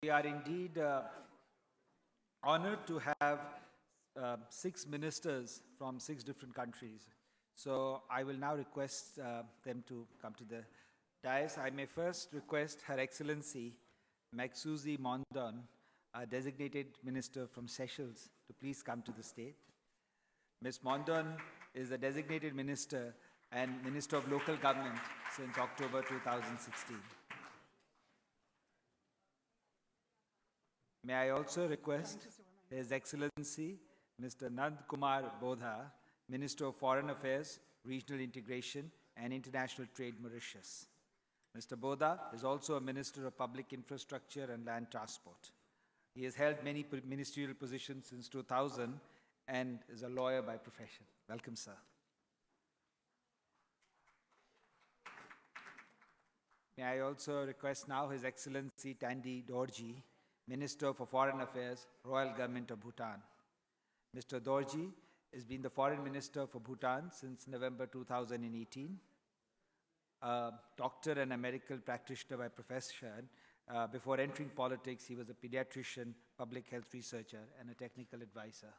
We are indeed honored to have 6 ministers from 6 different countries. So I will now request them to come to the dais. I may first request Her Excellency Macsuzy Mondon, a designated minister from Seychelles, to please come to the stage. Ms. Mondon is a designated minister and Minister of Local Government since October 2016. May I also request His Excellency Mr. Nandcoomar Bodha, Minister of Foreign Affairs, Regional Integration and International Trade, Mauritius. Mr. Bodha is also a Minister of Public Infrastructure and Land Transport. He has held many ministerial positions since 2000 and is a lawyer by profession. Welcome, sir. May I also request now His Excellency Tandi Dorji, Minister for Foreign Affairs, Royal Government of Bhutan. Mr. Dorji has been the Foreign Minister for Bhutan since November 2018. A doctor and a medical practitioner by profession. Before entering politics, he was a pediatrician, public health researcher, and a technical advisor.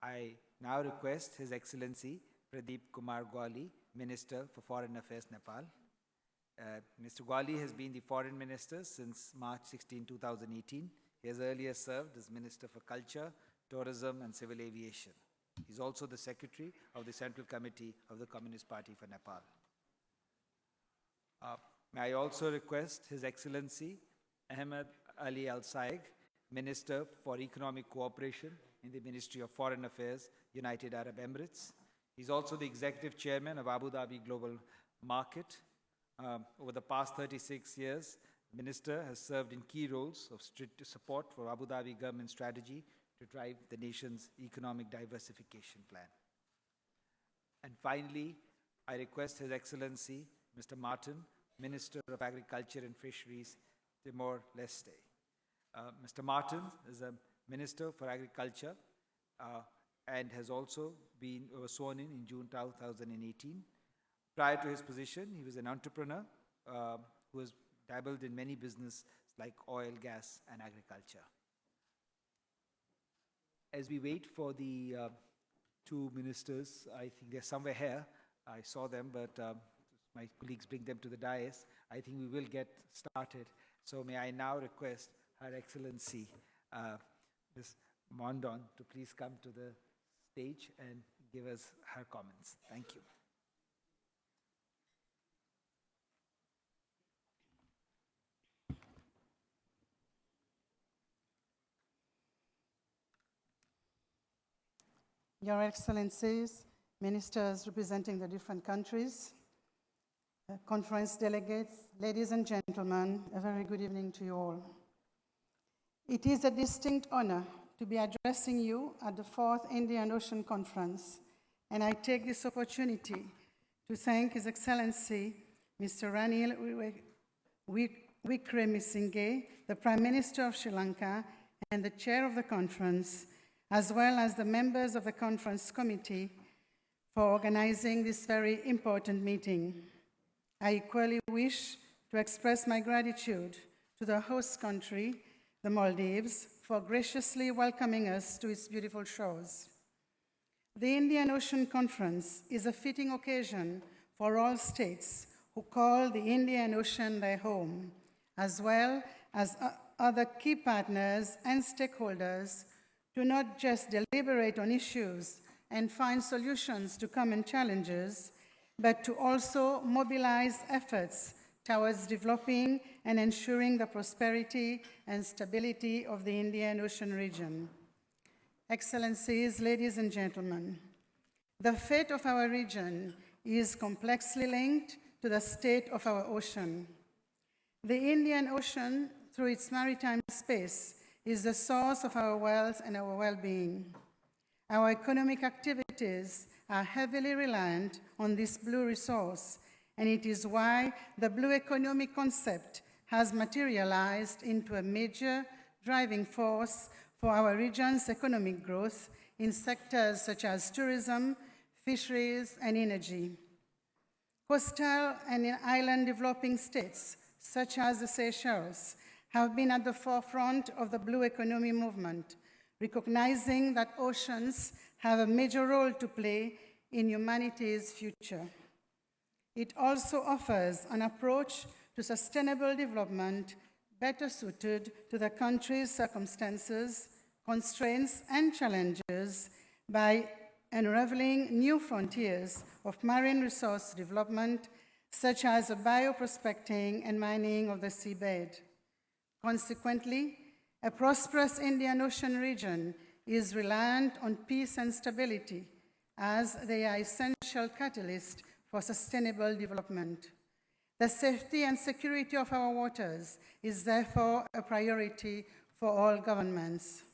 I now request His Excellency Pradeep Kumar Gyawali, Minister for Foreign Affairs, Nepal. Mr. Gyawali has been the Foreign Minister since March 16, 2018. He has earlier served as Minister for Culture, Tourism and Civil Aviation. He is also the Secretary of the Central Committee of the Communist Party for Nepal. May I also request His Excellency Ahmad Ali Al-Sayegh, Minister for Economic Cooperation in the Ministry of Foreign Affairs, United Arab Emirates. He is also the Executive Chairman of Abu Dhabi Global Market. Over the past 36 years, the Minister has served in key roles of support for Abu Dhabi government strategy to drive the nation's economic diversification plan. And finally, I request His Excellency Mr. Martin, Minister of Agriculture and Fisheries, Timor-Leste. Mr. Martin is a Minister for Agriculture and has also been sworn in June 2018. Prior to his position, he was an entrepreneur who has dabbled in many businesses like oil, gas, and agriculture. As we wait for the 2 ministers, I think they're somewhere here. I saw them, but my colleagues bring them to the dais. I think we will get started. So may I now request Her Excellency Ms. Mondon to please come to the stage and give us her comments. Thank you. Your Excellencies, ministers representing the different countries, conference delegates, ladies and gentlemen, a very good evening to you all. It is a distinct honor to be addressing you at the 4th Indian Ocean Conference, and I take this opportunity to thank His Excellency Mr. Ranil Wickremesinghe, the Prime Minister of Sri Lanka and the chair of the conference, as well as the members of the conference committee for organizing this very important meeting. I equally wish to express my gratitude to the host country, the Maldives, for graciously welcoming us to its beautiful shores. The Indian Ocean Conference is a fitting occasion for all states who call the Indian Ocean their home, as well as other key partners and stakeholders to not just deliberate on issues and find solutions to common challenges, but to also mobilize efforts towards developing and ensuring the prosperity and stability of the Indian Ocean region. Excellencies, ladies and gentlemen, the fate of our region is complexly linked to the state of our ocean. The Indian Ocean, through its maritime space, is the source of our wealth and our well-being. Our economic activities are heavily reliant on this blue resource, and it is why the blue economic concept has materialized into a major driving force for our region's economic growth in sectors such as tourism, fisheries, and energy. Coastal and island developing states, such as the Seychelles, have been at the forefront of the blue economy movement, recognizing that oceans have a major role to play in humanity's future. It also offers an approach to sustainable development better suited to the country's circumstances, constraints, and challenges by unraveling new frontiers of marine resource development, such as bioprospecting and mining of the seabed. Consequently, a prosperous Indian Ocean region is reliant on peace and stability, as they are essential catalysts for sustainable development. The safety and security of our waters is therefore a priority for all governments.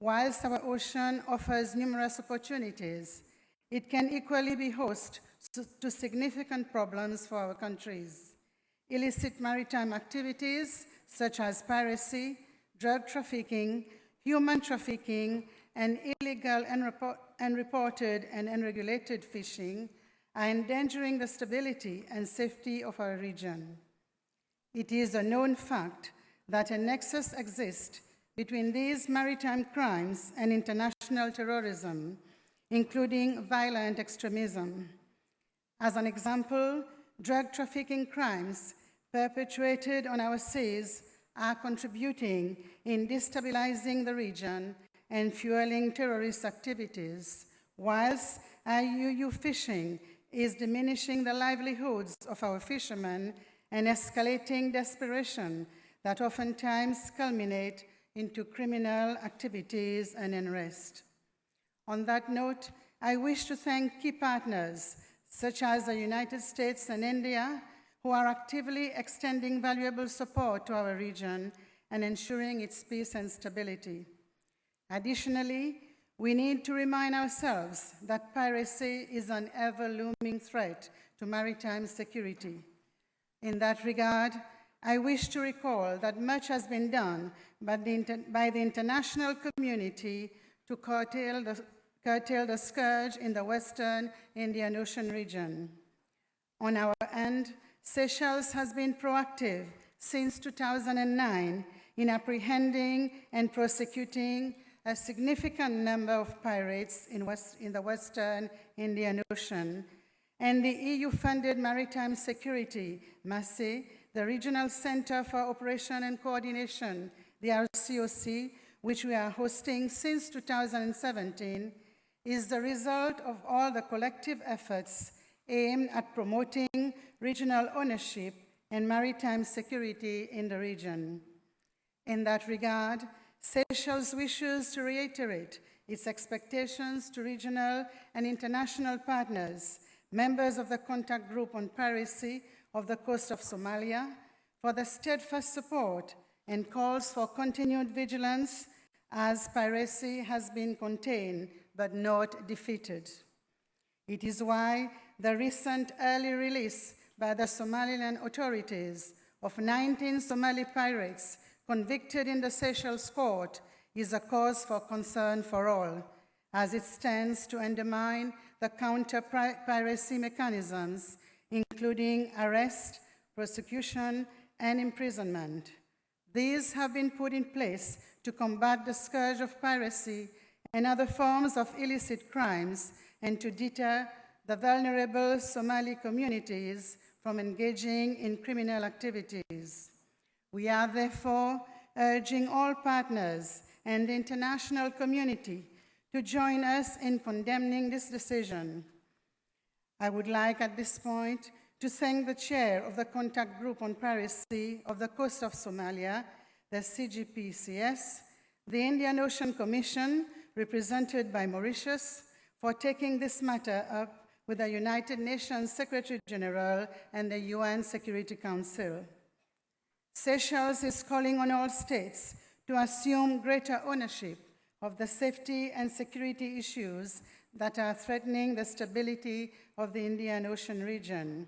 Whilst our ocean offers numerous opportunities, it can equally be host to significant problems for our countries. Illicit maritime activities such as piracy, drug trafficking, human trafficking, and illegal, unreported, and unregulated fishing are endangering the stability and safety of our region. It is a known fact that a nexus exists between these maritime crimes and international terrorism, including violent extremism. As an example, drug trafficking crimes perpetrated on our seas are contributing in destabilizing the region and fueling terrorist activities, whilst IUU fishing is diminishing the livelihoods of our fishermen and escalating desperation that oftentimes culminate into criminal activities and unrest. On that note, I wish to thank key partners such as the United States and India, who are actively extending valuable support to our region and ensuring its peace and stability. Additionally, we need to remind ourselves that piracy is an ever-looming threat to maritime security. In that regard, I wish to recall that much has been done by the international community to curtail the scourge in the Western Indian Ocean region. On our end, Seychelles has been proactive since 2009 in apprehending and prosecuting a significant number of pirates in the Western Indian Ocean, and the EU-funded Maritime Security, MASSE, the Regional Center for Operation and Coordination, the RCOC, which we are hosting since 2017, is the result of all the collective efforts aimed at promoting regional ownership and maritime security in the region. In that regard, Seychelles wishes to reiterate its expectations to regional and international partners, members of the Contact Group on Piracy of the coast of Somalia, for the steadfast support and calls for continued vigilance as piracy has been contained but not defeated. It is why the recent early release by the Somaliland authorities of 19 Somali pirates convicted in the Seychelles court is a cause for concern for all, as it stands to undermine the counter-piracy mechanisms, including arrest, prosecution, and imprisonment. These have been put in place to combat the scourge of piracy and other forms of illicit crimes and to deter the vulnerable Somali communities from engaging in criminal activities. We are therefore urging all partners and the international community to join us in condemning this decision. I would like at this point to thank the chair of the Contact Group on Piracy of the coast of Somalia, the CGPCS, the Indian Ocean Commission, represented by Mauritius, for taking this matter up with the United Nations Secretary General and the UN Security Council. Seychelles is calling on all states to assume greater ownership of the safety and security issues that are threatening the stability of the Indian Ocean region.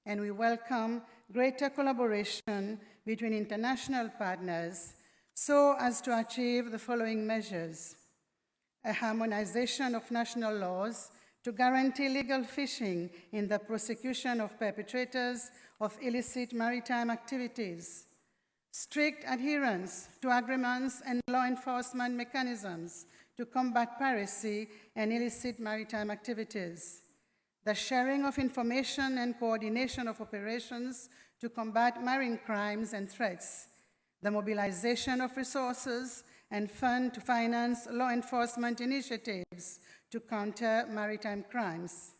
And we welcome greater collaboration between international partners so as to achieve the following measures: a harmonization of national laws to guarantee legal fishing in the prosecution of perpetrators of illicit maritime activities, strict adherence to agreements and law enforcement mechanisms to combat piracy and illicit maritime activities, the sharing of information and coordination of operations to combat marine crimes and threats, the mobilization of resources and funds to finance law enforcement initiatives to counter maritime crimes,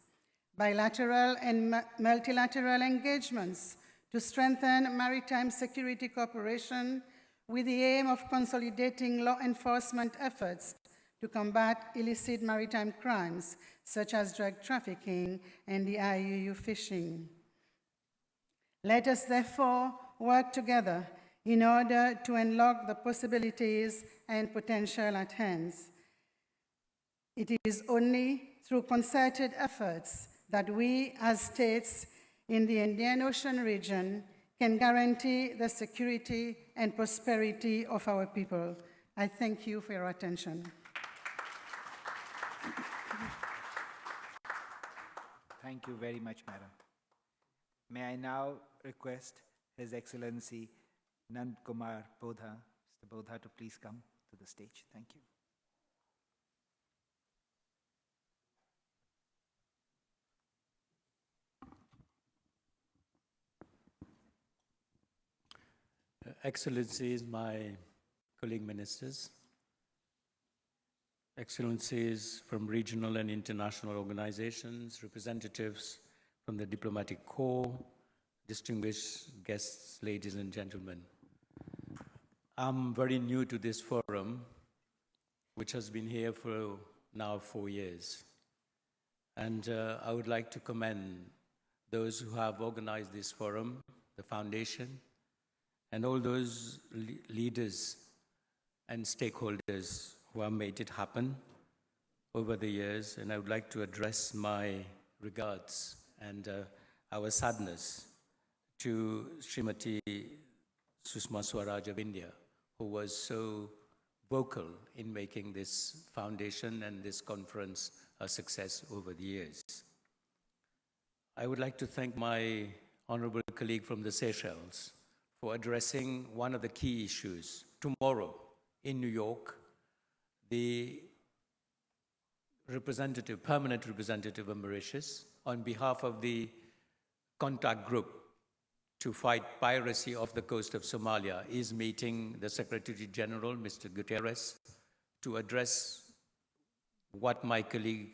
bilateral and multilateral engagements to strengthen maritime security cooperation with the aim of consolidating law enforcement efforts to combat illicit maritime crimes such as drug trafficking and the IUU fishing. Let us therefore work together in order to unlock the possibilities and potential at hand. It is only through concerted efforts that we as states in the Indian Ocean region can guarantee the security and prosperity of our people. I thank you for your attention. Thank you very much, Madam. May I now request His Excellency Nandcoomar Bodha, Mr. Bodha, to please come to the stage. Thank you. Excellencies, my colleague ministers, Excellencies from regional and international organizations, representatives from the diplomatic corps, distinguished guests, ladies and gentlemen. I'm very new to this forum, which has been here for now 4 years. And I would like to commend those who have organized this forum, the foundation, and all those leaders and stakeholders who have made it happen over the years. And I would like to address my regards and our sadness to Srimati Sushma Swaraj of India, who was so vocal in making this foundation and this conference a success over the years. I would like to thank my honorable colleague from the Seychelles for addressing one of the key issues. Tomorrow in New York, the permanent representative of Mauritius, on behalf of the contact group to fight piracy off the coast of Somalia, is meeting the Secretary General, Mr. Guterres, to address what my colleague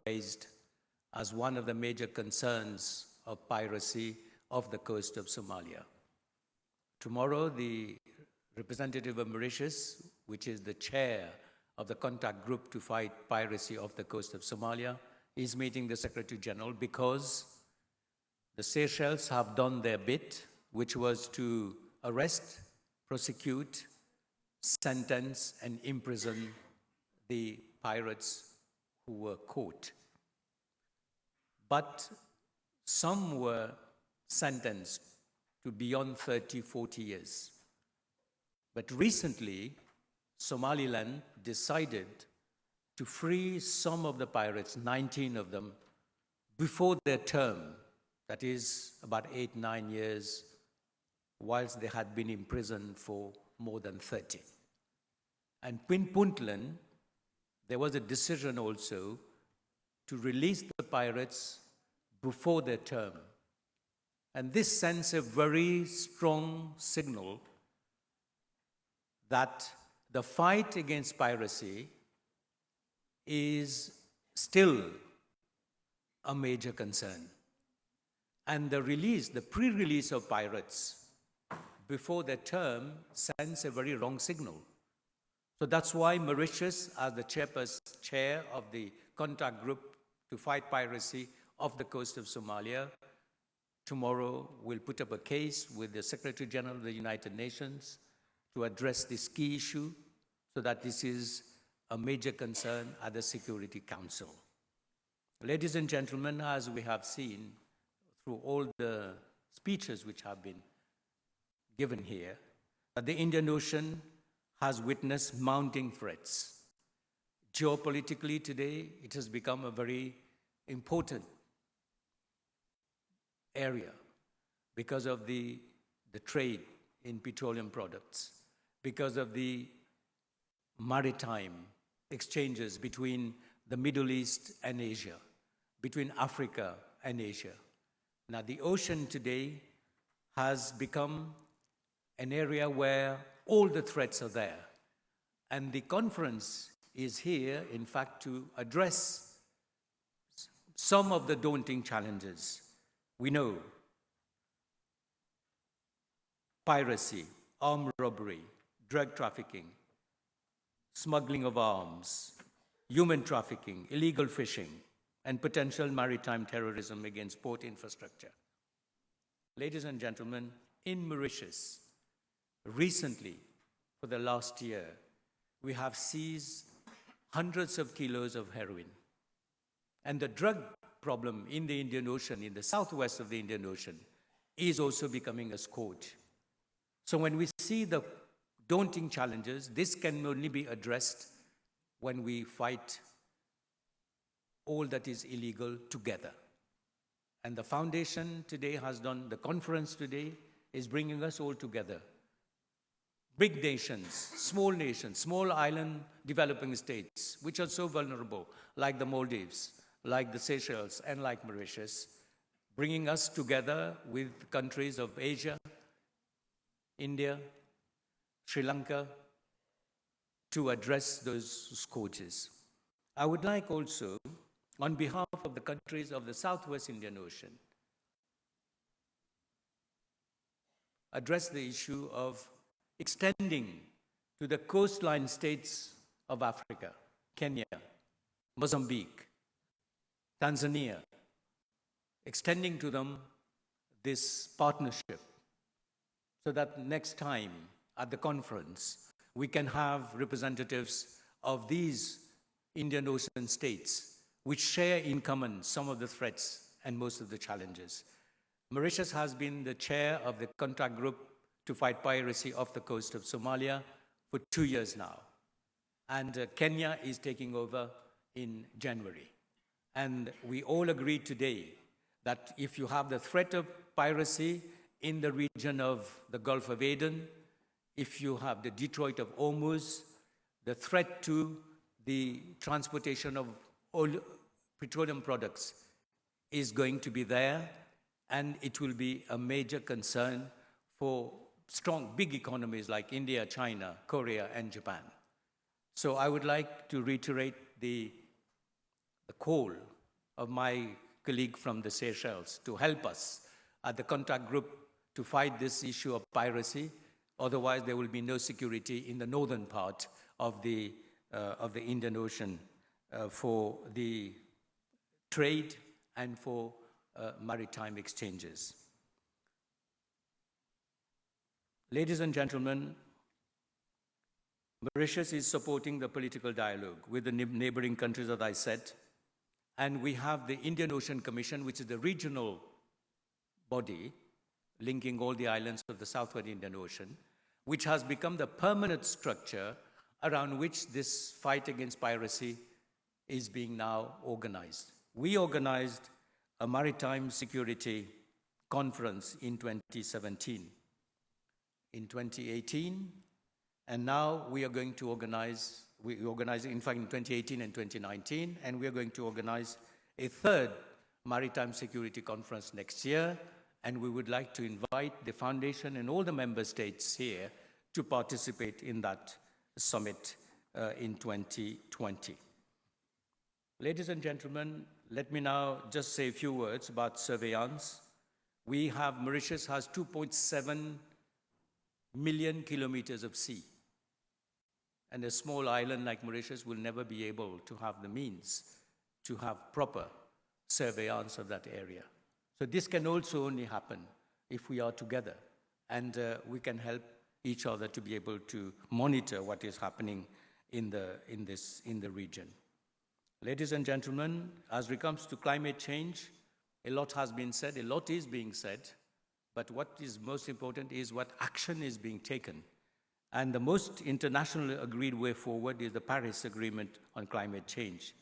raised as one of the major concerns of piracy off the coast of Somalia. Tomorrow, the representative of Mauritius, which is the chair of the contact group to fight piracy off the coast of Somalia, is meeting the Secretary General because the Seychelles have done their bit, which was to arrest, prosecute, sentence, and imprison the pirates who were caught. But some were sentenced to beyond 30, 40 years. But recently, Somaliland decided to free some of the pirates, 19 of them, before their term, that is about 8, 9 years, whilst they had been imprisoned for more than 30. And in Puntland, there was a decision also to release the pirates before their term. And this sends a very strong signal that the fight against piracy is still a major concern. And the pre-release of pirates before their term sends a very wrong signal. So that's why Mauritius, as the chair of the contact group to fight piracy off the coast of Somalia, tomorrow will put up a case with the Secretary General of the United Nations to address this key issue so that this is a major concern at the Security Council. Ladies and gentlemen, as we have seen through all the speeches which have been given here, that the Indian Ocean has witnessed mounting threats. Geopolitically today, it has become a very important area because of the trade in petroleum products, because of the maritime exchanges between the Middle East and Asia, between Africa and Asia. Now, the ocean today has become an area where all the threats are there. And the conference is here, in fact, to address some of the daunting challenges. We know piracy, armed robbery, drug trafficking, smuggling of arms, human trafficking, illegal fishing, and potential maritime terrorism against port infrastructure. Ladies and gentlemen, in Mauritius, recently, for the last year, we have seized hundreds of kilos of heroin. And the drug problem in the Indian Ocean, in the southwest of the Indian Ocean, is also becoming a scourge. So when we see the daunting challenges, this can only be addressed when we fight all that is illegal together. And the foundation today has done, the conference today is bringing us all together. Big nations, small island developing states, which are so vulnerable, like the Maldives, like the Seychelles, and like Mauritius, bringing us together with countries of Asia, India, Sri Lanka, to address those scourges. I would like also, on behalf of the countries of the Southwest Indian Ocean, address the issue of extending to the coastline states of Africa, Kenya, Mozambique, Tanzania, extending to them this partnership so that next time at the conference we can have representatives of these Indian Ocean states which share in common some of the threats and most of the challenges. Mauritius has been the chair of the contact group to fight piracy off the coast of Somalia for 2 years now. And Kenya is taking over in January. And we all agree today that if you have the threat of piracy in the region of the Gulf of Aden, if you have the Detroit of Hormuz, the threat to the transportation of oil, petroleum products is going to be there, and it will be a major concern for strong, big economies like India, China, Korea, and Japan. So I would like to reiterate the call of my colleague from the Seychelles to help us at the contact group to fight this issue of piracy. Otherwise, there will be no security in the northern part of the Indian Ocean for the trade and for maritime exchanges. Ladies and gentlemen, Mauritius is supporting the political dialogue with the neighboring countries, as I said, and we have the Indian Ocean Commission, which is the regional body linking all the islands of the Southwest Indian Ocean, which has become the permanent structure around which this fight against piracy is being now organized. We organized a maritime security conference in 2017. In 2018, and now we are going to organize, in fact, in 2018 and 2019, and we are going to organize a third maritime security conference next year, and we would like to invite the foundation and all the member states here to participate in that summit in 2020. Ladies and gentlemen, let me now just say a few words about surveillance. Mauritius has 2.7 million kilometers of sea. And a small island like Mauritius will never be able to have the means to have proper surveillance of that area. So this can also only happen if we are together and we can help each other to be able to monitor what is happening in the region. Ladies and gentlemen, as it comes to climate change, a lot has been said, a lot is being said, but what is most important is what action is being taken. And the most internationally agreed way forward is the Paris Agreement on climate change.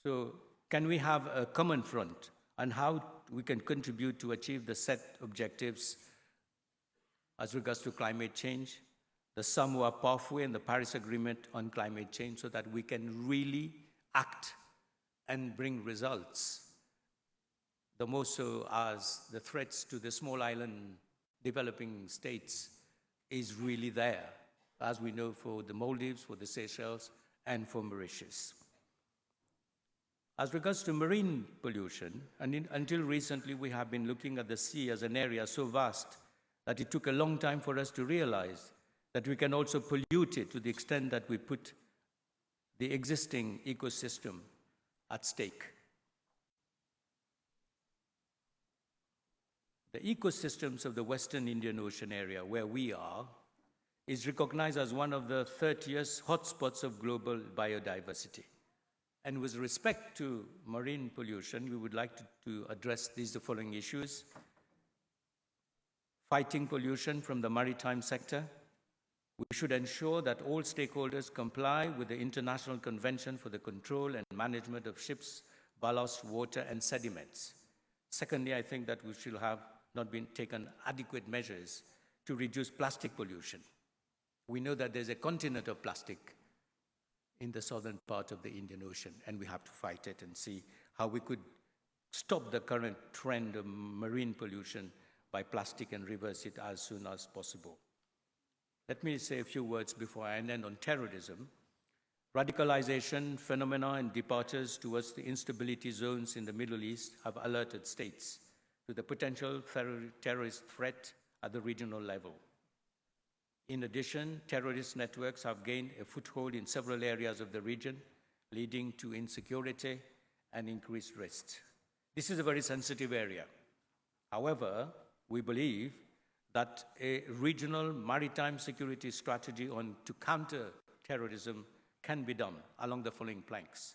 So can we have a common front on how we can contribute to achieve the set objectives as regards to climate change, the Samoa pathway and the Paris Agreement on climate change, so that we can really act and bring results, the more so as the threats to the small island developing states is really there, as we know for the Maldives, for the Seychelles, and for Mauritius. As regards to marine pollution, until recently we have been looking at the sea as an area so vast that it took a long time for us to realize that we can also pollute it to the extent that we put the existing ecosystem at stake. The ecosystems of the Western Indian Ocean area, where we are, is recognized as one of the 30th hotspots of global biodiversity. And with respect to marine pollution, we would like to address the following issues: fighting pollution from the maritime sector. We should ensure that all stakeholders comply with the International Convention for the Control and Management of Ships, Ballast Water and Sediments. Secondly, I think that we should have not been taken adequate measures to reduce plastic pollution. We know that there's a continent of plastic in the southern part of the Indian Ocean, and we have to fight it and see how we could stop the current trend of marine pollution by plastic and reverse it as soon as possible. Let me say a few words before I end on terrorism. Radicalization, phenomena, and departures towards the instability zones in the Middle East have alerted states to the potential terrorist threat at the regional level. In addition, terrorist networks have gained a foothold in several areas of the region, leading to insecurity and increased risks. This is a very sensitive area. However, we believe that a regional maritime security strategy to counter terrorism can be done along the following planks.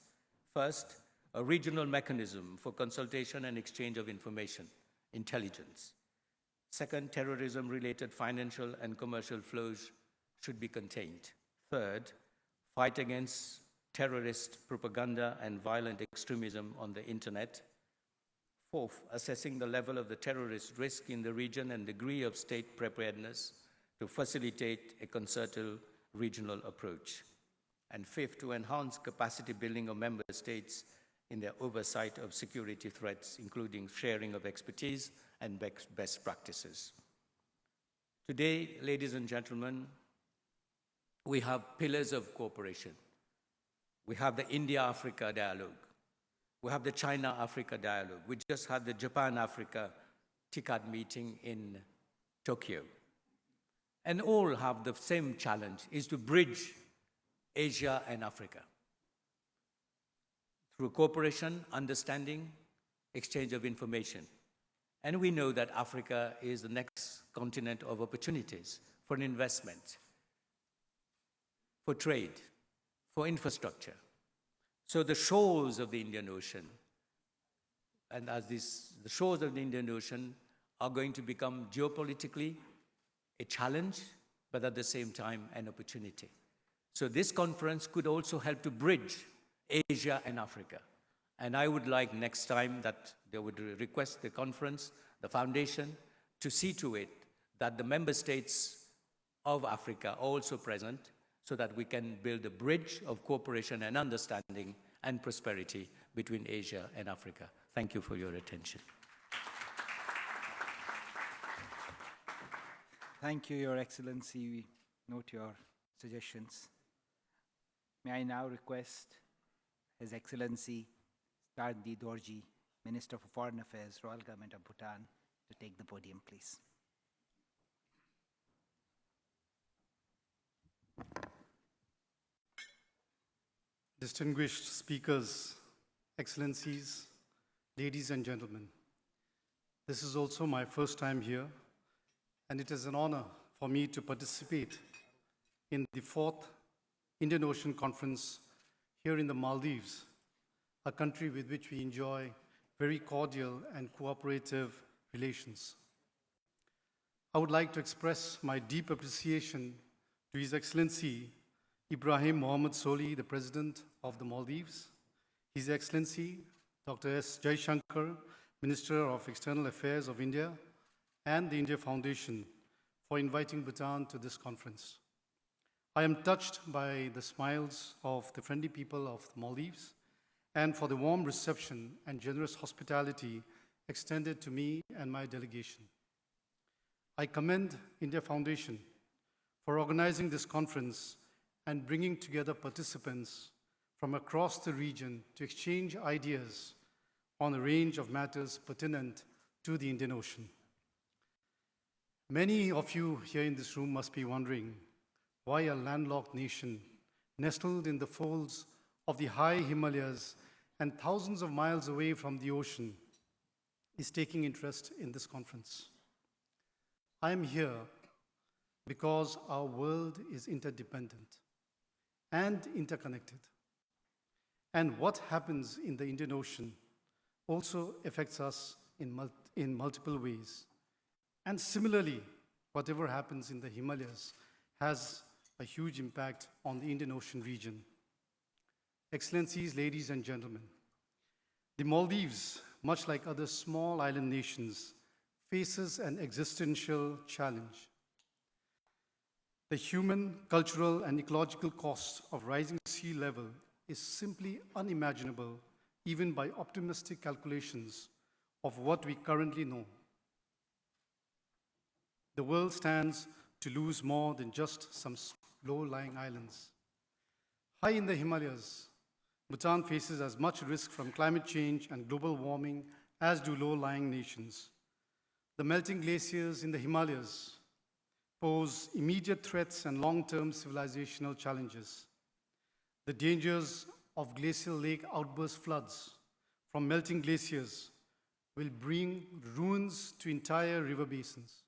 First, a regional mechanism for consultation and exchange of information, intelligence. Second, terrorism-related financial and commercial flows should be contained. Third, fight against terrorist propaganda and violent extremism on the internet. Fourth, assessing the level of the terrorist risk in the region and degree of state preparedness to facilitate a concerted regional approach. And fifth, to enhance capacity building of member states in their oversight of security threats, including sharing of expertise and best practices. Today, ladies and gentlemen, we have pillars of cooperation. We have the India-Africa dialogue. We have the China-Africa dialogue. We just had the Japan-Africa TICAD meeting in Tokyo. And all have the same challenge, is to bridge Asia and Africa through cooperation, understanding, exchange of information. And we know that Africa is the next continent of opportunities for investment, for trade, for infrastructure. So the shores of the Indian Ocean, and the shores of the Indian Ocean are going to become geopolitically a challenge, but at the same time an opportunity. So this conference could also help to bridge Asia and Africa. And I would like next time that they would request the conference, the foundation, to see to it that the member states of Africa are also present so that we can build a bridge of cooperation and understanding and prosperity between Asia and Africa. Thank you for your attention. Thank you, Your Excellency. We note your suggestions. May I now request His Excellency Tandi Dorji, Minister for Foreign Affairs, Royal Government of Bhutan, to take the podium, please. Distinguished speakers, excellencies, ladies and gentlemen, this is also my first time here, and it is an honor for me to participate in the 4th Indian Ocean Conference here in the Maldives, a country with which we enjoy very cordial and cooperative relations. I would like to express my deep appreciation to to His Excellency Ibrahim Mohammed Soli, the President of the Maldives, His Excellency Dr. S. Jaishankar, Minister of External Affairs of India, and the India Foundation for inviting Bhutan to this conference. I am touched by the smiles of the friendly people of the Maldives and for the warm reception and generous hospitality extended to me and my delegation. I commend India Foundation for organizing this conference and bringing together participants from across the region to exchange ideas on a range of matters pertinent to the Indian Ocean. Many of you here in this room must be wondering why a landlocked nation nestled in the folds of the high Himalayas and thousands of miles away from the ocean is taking interest in this conference. I am here because our world is interdependent and interconnected. And what happens in the Indian Ocean also affects us in multiple ways. And similarly, whatever happens in the Himalayas has a huge impact on the Indian Ocean region. Excellencies, ladies and gentlemen, the Maldives, much like other small island nations, faces an existential challenge. The human, cultural, and ecological cost of rising sea level is simply unimaginable, even by optimistic calculations of what we currently know. The world stands to lose more than just some low-lying islands. High in the Himalayas, Bhutan faces as much risk from climate change and global warming as do low-lying nations. The melting glaciers in the Himalayas pose immediate threats and long-term civilizational challenges. The dangers of glacial lake outburst floods from melting glaciers will bring ruins to entire river basins.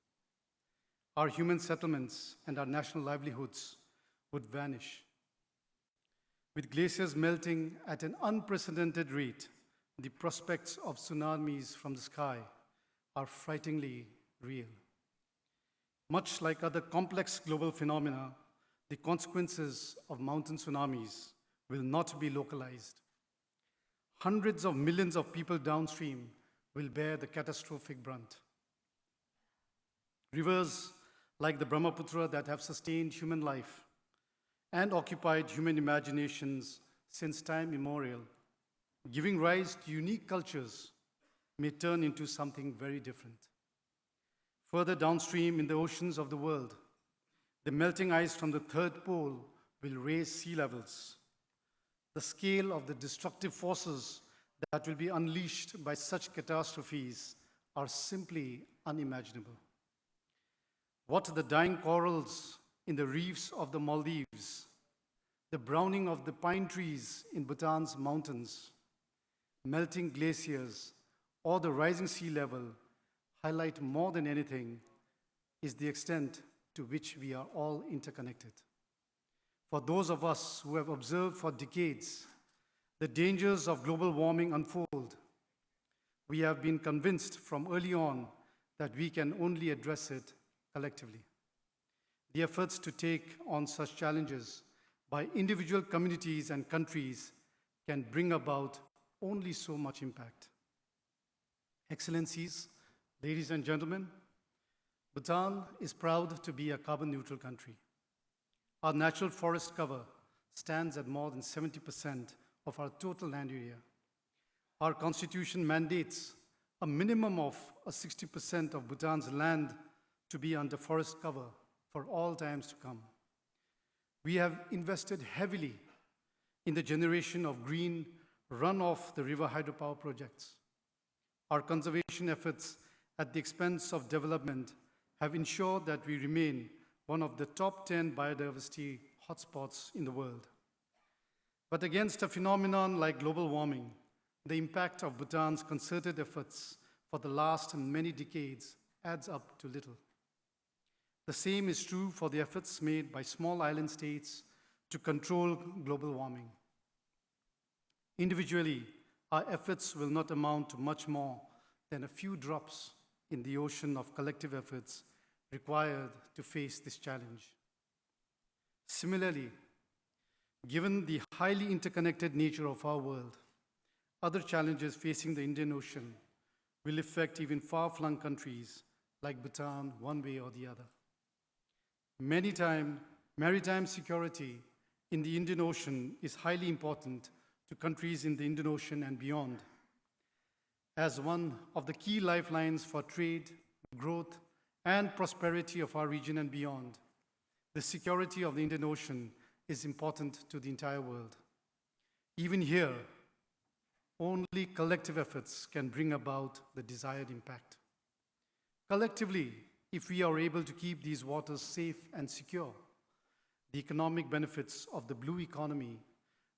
Our human settlements and our national livelihoods would vanish. With glaciers melting at an unprecedented rate, the prospects of tsunamis from the sky are frighteningly real. Much like other complex global phenomena, the consequences of mountain tsunamis will not be localized. Hundreds of millions of people downstream will bear the catastrophic brunt. Rivers like the Brahmaputra that have sustained human life and occupied human imaginations since time immemorial, giving rise to unique cultures, may turn into something very different. Further downstream in the oceans of the world, the melting ice from the third pole will raise sea levels. The scale of the destructive forces that will be unleashed by such catastrophes are simply unimaginable. What the dying corals in the reefs of the Maldives, the browning of the pine trees in Bhutan's mountains, melting glaciers, or the rising sea level highlight more than anything is the extent to which we are all interconnected. For those of us who have observed for decades the dangers of global warming unfold, we have been convinced from early on that we can only address it collectively. The efforts to take on such challenges by individual communities and countries can bring about only so much impact. Excellencies, ladies and gentlemen, Bhutan is proud to be a carbon-neutral country. Our natural forest cover stands at more than 70% of our total land area. Our constitution mandates a minimum of 60% of Bhutan's land to be under forest cover for all times to come. We have invested heavily in the generation of green runoff the river hydropower projects. Our conservation efforts at the expense of development have ensured that we remain one of the top 10 biodiversity hotspots in the world. But against a phenomenon like global warming, the impact of Bhutan's concerted efforts for the last many decades adds up to little. The same is true for the efforts made by small island states to control global warming. Individually, our efforts will not amount to much more than a few drops in the ocean of collective efforts required to face this challenge. Similarly, given the highly interconnected nature of our world, other challenges facing the Indian Ocean will affect even far-flung countries like Bhutan one way or the other. Maritime security in the Indian Ocean is highly important to countries in the Indian Ocean and beyond. As one of the key lifelines for trade, growth, and prosperity of our region and beyond, the security of the Indian Ocean is important to the entire world. Even here, only collective efforts can bring about the desired impact. Collectively, if we are able to keep these waters safe and secure, the economic benefits of the blue economy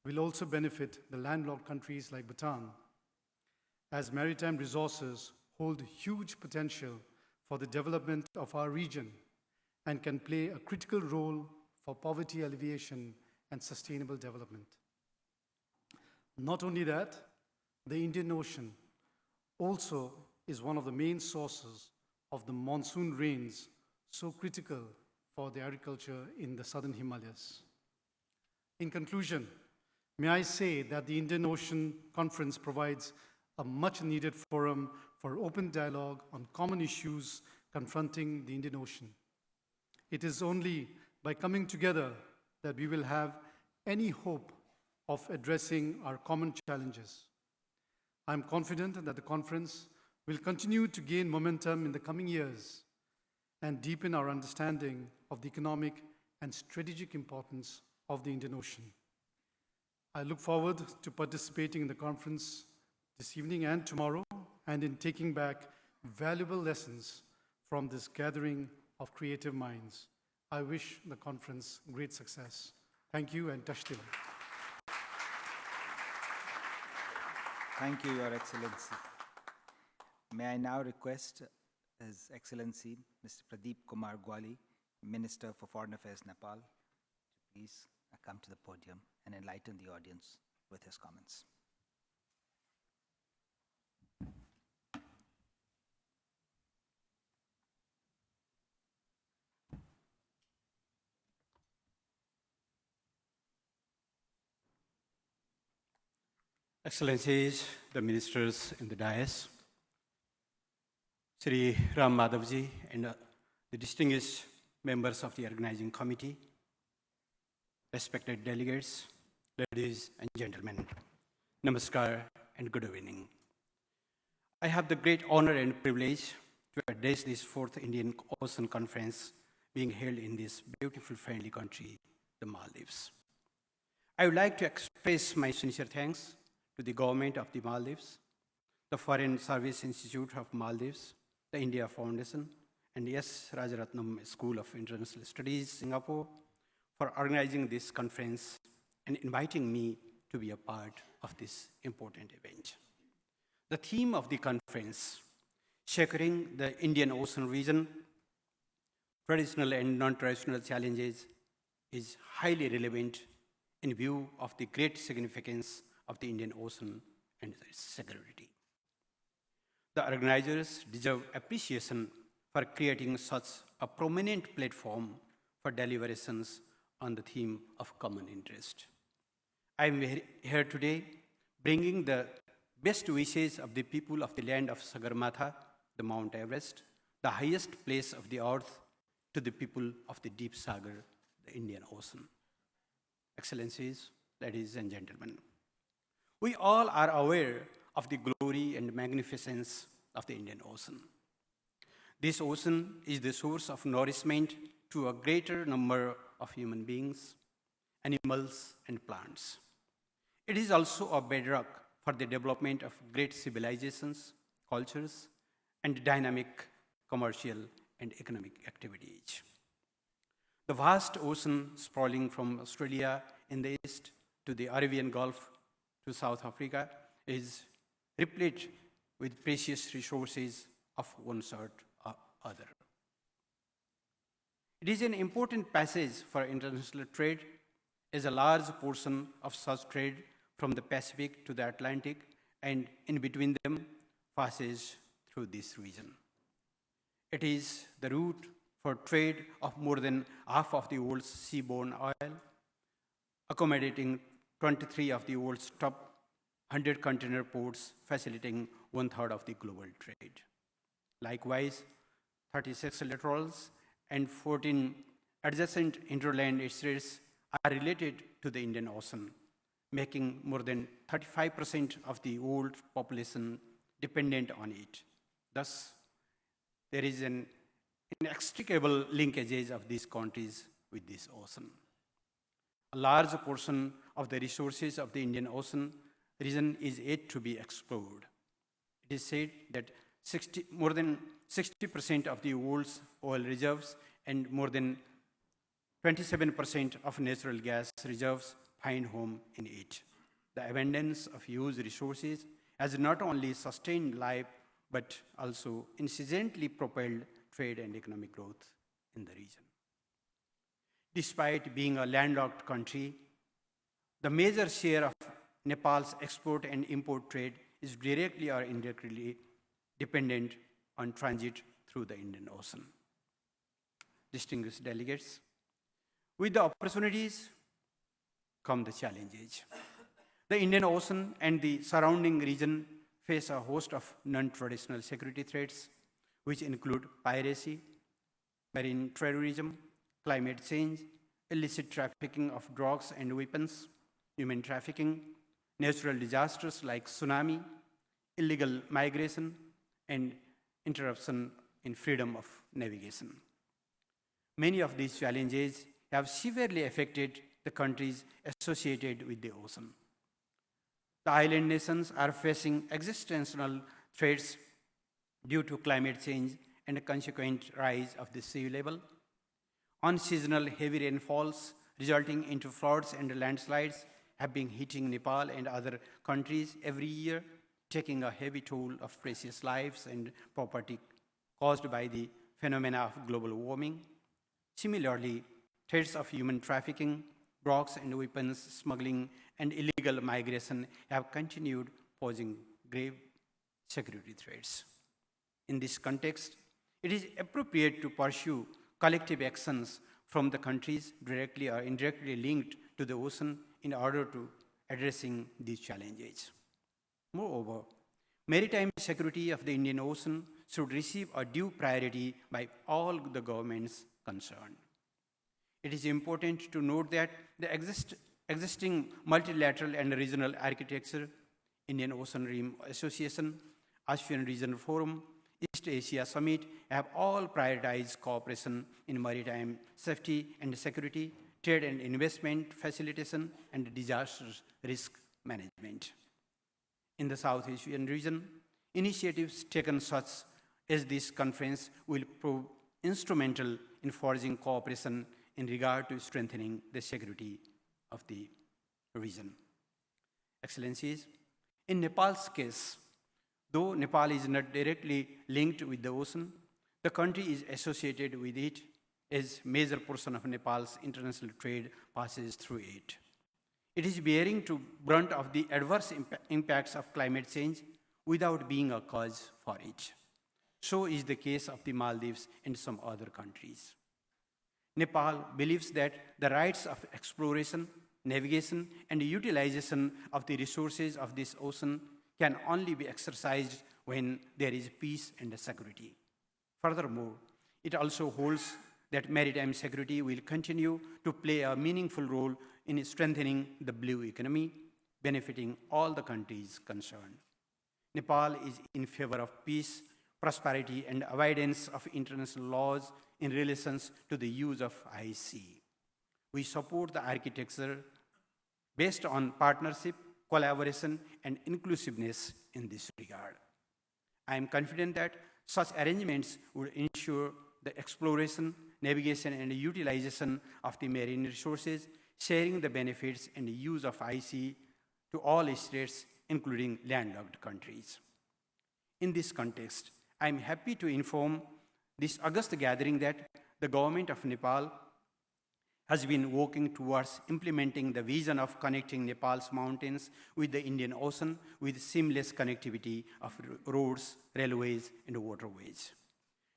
will also benefit the landlocked countries like Bhutan, as maritime resources hold huge potential for the development of our region and can play a critical role for poverty alleviation and sustainable development. Not only that, the Indian Ocean also is one of the main sources of the monsoon rains so critical for the agriculture in the southern Himalayas. In conclusion, may I say that the Indian Ocean Conference provides a much-needed forum for open dialogue on common issues confronting the Indian Ocean. It is only by coming together that we will have any hope of addressing our common challenges. I am confident that the conference will continue to gain momentum in the coming years and deepen our understanding of the economic and strategic importance of the Indian Ocean. I look forward to participating in the conference this evening and tomorrow, and in taking back valuable lessons from this gathering of creative minds. I wish the conference great success. Thank you, and Tashdil. Thank you, Your Excellency. May I now request His Excellency, Mr. Pradeep Kumar Gyawali, Minister for Foreign Affairs, Nepal, to please come to the podium and enlighten the audience with his comments. Excellencies, the ministers in the dais, Sri Ram Madhavji, and the distinguished members of the organizing committee, respected delegates, ladies and gentlemen, namaskar and good evening. I have the great honor and privilege to address this fourth Indian Ocean Conference being held in this beautiful, friendly country, the Maldives. I would like to express my sincere thanks to the government of the Maldives, the Foreign Service Institute of Maldives, the India Foundation, and yes, Rajaratnam School of International Studies, Singapore, for organizing this conference and inviting me to be a part of this important event. The theme of the conference, Sharing the Indian Ocean Region, Traditional and Non-Traditional Challenges, is highly relevant in view of the great significance of the Indian Ocean and its security. The organizers deserve appreciation for creating such a prominent platform for deliberations on the theme of common interest. I am here today bringing the best wishes of the people of the land of Sagarmatha, the Mount Everest, the highest place of the earth, to the people of the deep Sagar, the Indian Ocean. Excellencies, ladies and gentlemen, we all are aware of the glory and magnificence of the Indian Ocean. This ocean is the source of nourishment to a greater number of human beings, animals, and plants. It is also a bedrock for the development of great civilizations, cultures, and dynamic commercial and economic activities. The vast ocean sprawling from Australia in the east to the Arabian Gulf to South Africa is replete with precious resources of one sort or other. It is an important passage for international trade, as a large portion of such trade from the Pacific to the Atlantic and in between them passes through this region. It is the route for trade of more than half of the world's seaborne oil, accommodating 23 of the world's top 100 container ports, facilitating 1/3 of the global trade. Likewise, 36 littorals and 14 adjacent interland straits are related to the Indian Ocean, making more than 35% of the world population dependent on it. Thus, there is an inextricable linkages of these countries with this ocean. A large portion of the resources of the Indian Ocean region is yet to be explored. It is said that more than 60% of the world's oil reserves and more than 27% of natural gas reserves find home in it. The abundance of huge resources has not only sustained life, but also incessantly propelled trade and economic growth in the region. Despite being a landlocked country, the major share of Nepal's export and import trade is directly or indirectly dependent on transit through the Indian Ocean. Distinguished delegates, with the opportunities come the challenges. The Indian Ocean and the surrounding region face a host of non-traditional security threats, which include piracy, marine terrorism, climate change, illicit trafficking of drugs and weapons, human trafficking, natural disasters like tsunami, illegal migration, and interruption in freedom of navigation. Many of these challenges have severely affected the countries associated with the ocean. The island nations are facing existential threats due to climate change and a consequent rise of the sea level. Unseasonal heavy rainfalls resulting into floods and landslides have been hitting Nepal and other countries every year, taking a heavy toll of precious lives and property caused by the phenomena of global warming. Similarly, threats of human trafficking, drugs and weapons smuggling, and illegal migration have continued, posing grave security threats. In this context, it is appropriate to pursue collective actions from the countries directly or indirectly linked to the ocean in order to addressing these challenges. Moreover, maritime security of the Indian Ocean should receive a due priority by all the governments concerned. It is important to note that the existing multilateral and regional architecture, Indian Ocean Rim Association, ASEAN Regional Forum, East Asia Summit have all prioritized cooperation in maritime safety and security, trade and investment facilitation, and disaster risk management. In the South Asian region, initiatives taken such as this conference will prove instrumental in forging cooperation in regard to strengthening the security of the region. Excellencies, in Nepal's case, though Nepal is not directly linked with the ocean, the country is associated with it as a major portion of Nepal's international trade passes through it. It is bearing the brunt of the adverse impacts of climate change without being a cause for it. So is the case of the Maldives and some other countries. Nepal believes that the rights of exploration, navigation, and utilization of the resources of this ocean can only be exercised when there is peace and security. Furthermore, it also holds that maritime security will continue to play a meaningful role in strengthening the blue economy, benefiting all the countries concerned. Nepal is in favor of peace, prosperity, and avoidance of international laws in relations to the use of IC. We support the architecture based on partnership, collaboration, and inclusiveness in this regard. I am confident that such arrangements would ensure the exploration, navigation, and utilization of the marine resources, sharing the benefits and the use of IC to all states, including landlocked countries. In this context, I am happy to inform this August gathering that the government of Nepal has been working towards implementing the vision of connecting Nepal's mountains with the Indian Ocean with seamless connectivity of roads, railways, and waterways.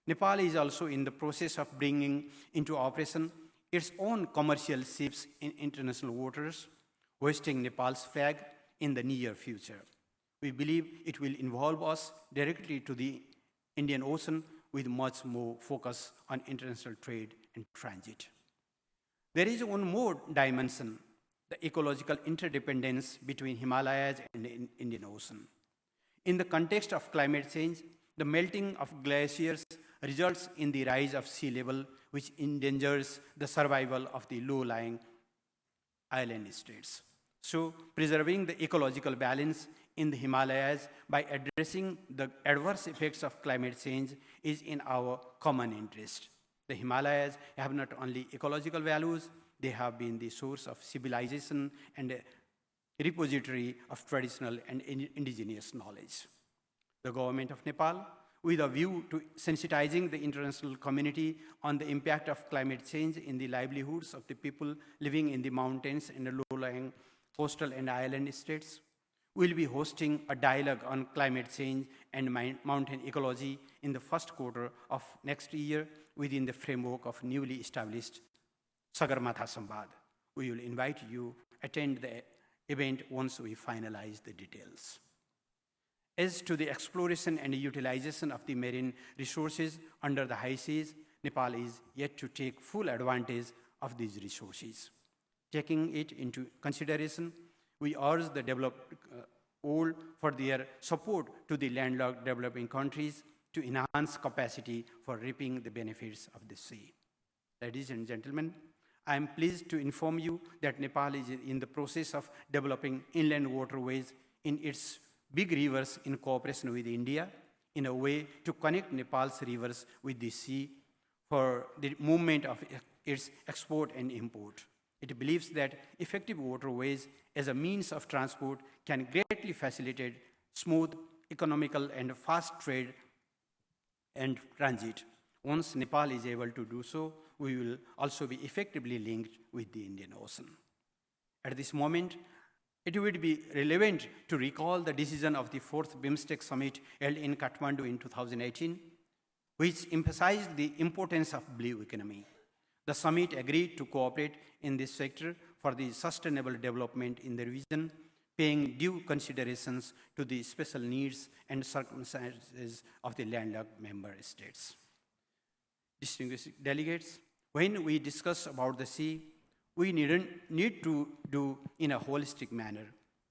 Nepal is also in the process of bringing into operation its own commercial ships in international waters, hoisting Nepal's flag in the near future. We believe it will involve us directly to the Indian Ocean with much more focus on international trade and transit. There is one more dimension, the ecological interdependence between Himalayas and the Indian Ocean. In the context of climate change, the melting of glaciers results in the rise of sea level, which endangers the survival of the low-lying island states. So, preserving the ecological balance in the Himalayas by addressing the adverse effects of climate change is in our common interest. The Himalayas have not only ecological values, they have been the source of civilization and a repository of traditional and indigenous knowledge. The government of Nepal, with a view to sensitizing the international community on the impact of climate change in the livelihoods of the people living in the mountains and the low-lying coastal and island states, will be hosting a dialogue on climate change and mountain ecology in the first quarter of next year within the framework of newly established Sagarmatha Samvad. We will invite you to attend the event once we finalize the details. As to the exploration and utilization of the marine resources under the high seas, Nepal is yet to take full advantage of these resources. Taking it into consideration, we urge the developed world for their support to the landlocked developing countries to enhance capacity for reaping the benefits of the sea. Ladies and gentlemen, I am pleased to inform you that Nepal is in the process of developing inland waterways in its big rivers in cooperation with India in a way to connect Nepal's rivers with the sea for the movement of its export and import. It believes that effective waterways as a means of transport can greatly facilitate smooth, economical, and fast trade and transit. Once Nepal is able to do so, we will also be effectively linked with the Indian Ocean. At this moment, it would be relevant to recall the decision of the 4th BIMSTEC summit held in Kathmandu in 2018, which emphasized the importance of blue economy. The summit agreed to cooperate in this sector for the sustainable development in the region, paying due considerations to the special needs and circumstances of the landlocked member states. Distinguished delegates, when we discuss about the sea, we need to do in a holistic manner.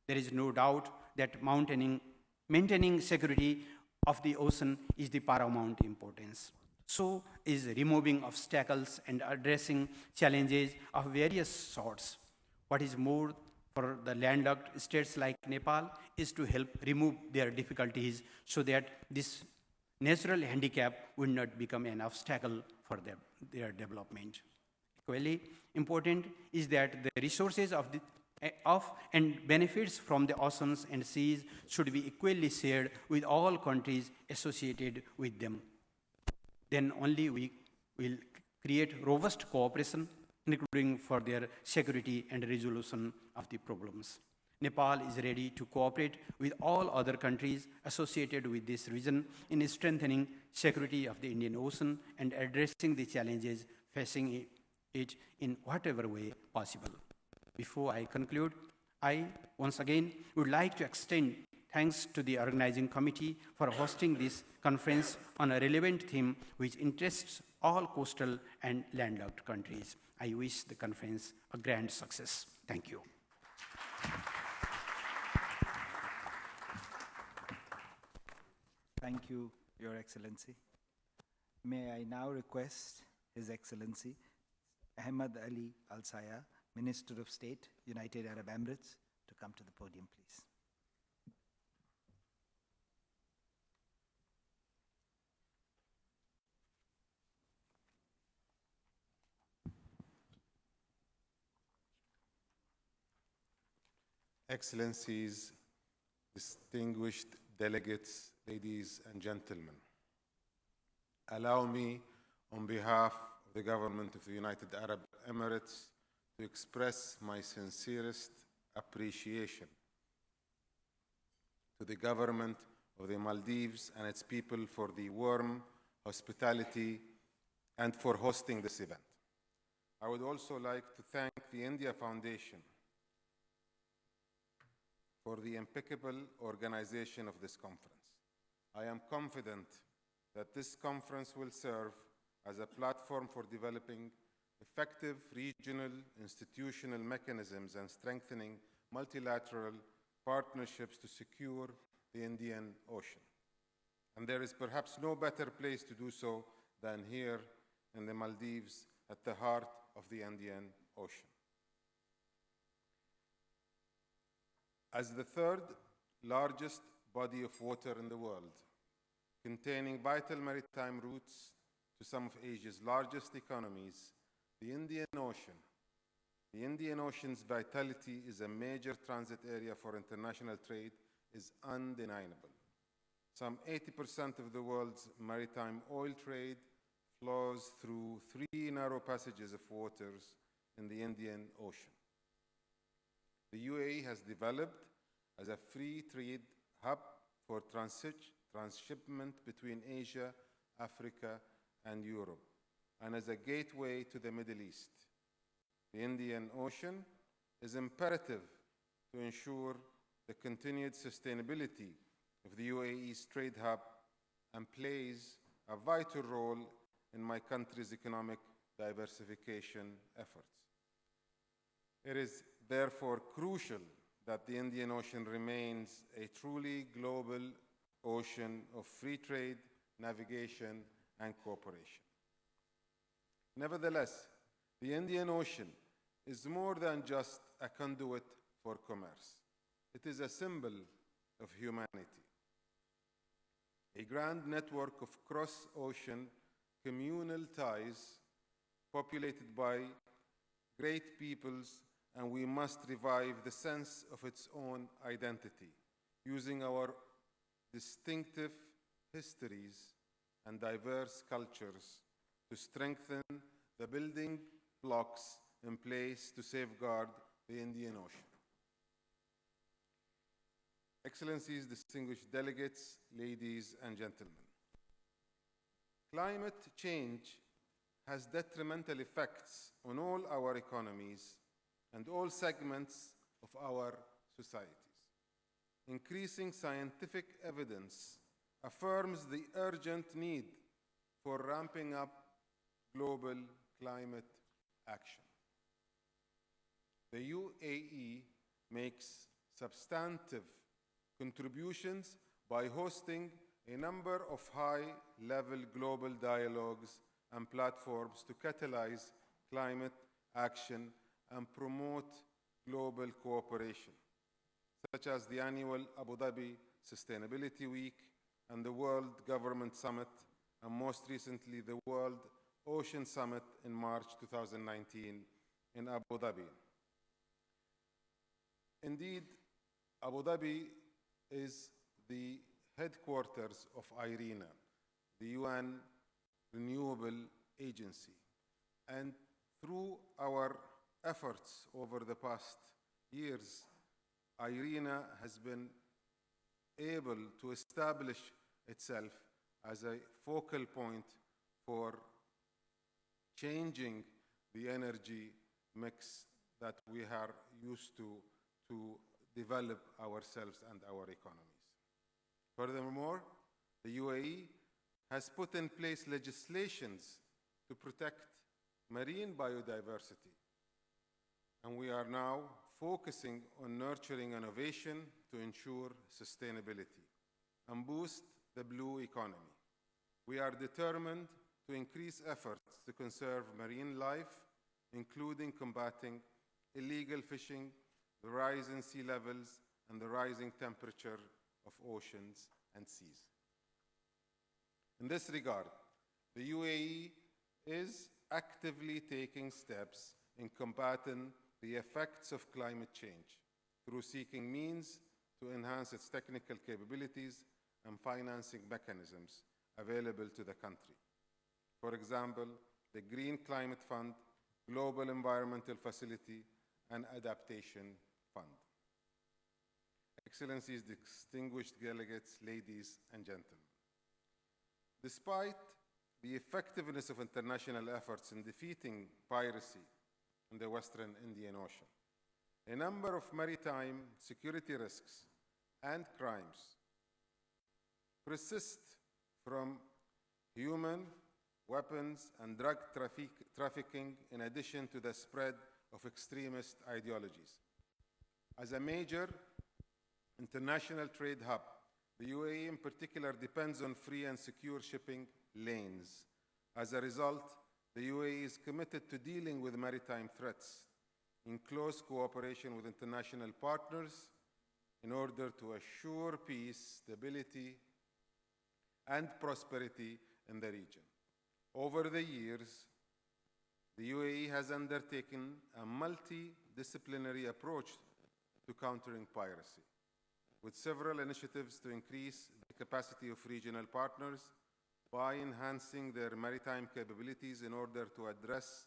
There is no doubt that maintaining security of the ocean is the paramount importance. So is removing obstacles and addressing challenges of various sorts. What is more, for the landlocked states like Nepal is to help remove their difficulties so that this natural handicap would not become an obstacle for their development. Equally important is that the resources of and benefits from the oceans and seas should be equally shared with all countries associated with them. Then only we will create robust cooperation, including for their security and resolution of the problems. Nepal is ready to cooperate with all other countries associated with this region in strengthening security of the Indian Ocean and addressing the challenges facing it in whatever way possible. Before I conclude, I once again would like to extend thanks to the organizing committee for hosting this conference on a relevant theme which interests all coastal and landlocked countries. I wish the conference a grand success. Thank you. Thank you, Your Excellency. May I now request His Excellency Ahmad Ali Al-Sayegh, Minister of State, United Arab Emirates, to come to the podium, please. Excellencies, distinguished delegates, ladies and gentlemen, allow me, on behalf of the Government of the United Arab Emirates, to express my sincerest appreciation to the Government of the Maldives and its people for the warm hospitality, and for hosting this event. I would also like to thank the India Foundation for the impeccable organization of this conference. I am confident that this conference will serve as a platform for developing effective regional institutional mechanisms and strengthening multilateral partnerships to secure the Indian Ocean. And there is perhaps no better place to do so than here in the Maldives, at the heart of the Indian Ocean. As the third largest body of water in the world, containing vital maritime routes to some of Asia's largest economies, the Indian Ocean's vitality is a major transit area for international trade is undeniable. Some 80% of the world's maritime oil trade flows through 3 narrow passages of waters in the Indian Ocean. The UAE has developed as a free trade hub for transshipment between Asia, Africa, and Europe, and as a gateway to the Middle East. The Indian Ocean is imperative to ensure the continued sustainability of the UAE's trade hub and plays a vital role in my country's economic diversification efforts. It is therefore crucial that the Indian Ocean remains a truly global ocean of free trade, navigation, and cooperation. Nevertheless, the Indian Ocean is more than just a conduit for commerce. It is a symbol of humanity, a grand network of cross-ocean communal ties populated by great peoples, and we must revive the sense of its own identity, using our distinctive histories and diverse cultures to strengthen the building blocks in place to safeguard the Indian Ocean. Excellencies, distinguished delegates, ladies and gentlemen, climate change has detrimental effects on all our economies and all segments of our societies. Increasing scientific evidence affirms the urgent need for ramping up global climate action. The UAE makes substantive contributions by hosting a number of high-level global dialogues and platforms to catalyze climate action and promote global cooperation, such as the annual Abu Dhabi Sustainability Week and the World Government Summit, and most recently the World Ocean Summit in March 2019 in Abu Dhabi. Indeed, Abu Dhabi is the headquarters of IRENA, the UN Renewable Agency. And through our efforts over the past years, IRENA has been able to establish itself as a focal point for changing the energy mix that we are used to develop ourselves and our economies. Furthermore, the UAE has put in place legislations to protect marine biodiversity, and we are now focusing on nurturing innovation to ensure sustainability and boost the blue economy. We are determined to increase efforts to conserve marine life, including combating illegal fishing, the rise in sea levels, and the rising temperature of oceans and seas. In this regard, the UAE is actively taking steps in combating the effects of climate change through seeking means to enhance its technical capabilities and financing mechanisms available to the country. For example, the Green Climate Fund, Global Environmental Facility, and Adaptation Fund. Excellencies, distinguished delegates, ladies and gentlemen, despite the effectiveness of international efforts in defeating piracy in the Western Indian Ocean. A number of maritime security risks and crimes persist, from human, weapons, and drug trafficking, in addition to the spread of extremist ideologies. As a major international trade hub, the UAE in particular depends on free and secure shipping lanes. As a result, the UAE is committed to dealing with maritime threats in close cooperation with international partners in order to assure peace, stability, and prosperity in the region. Over the years, the UAE has undertaken a multidisciplinary approach to countering piracy, with several initiatives to increase the capacity of regional partners by enhancing their maritime capabilities in order to address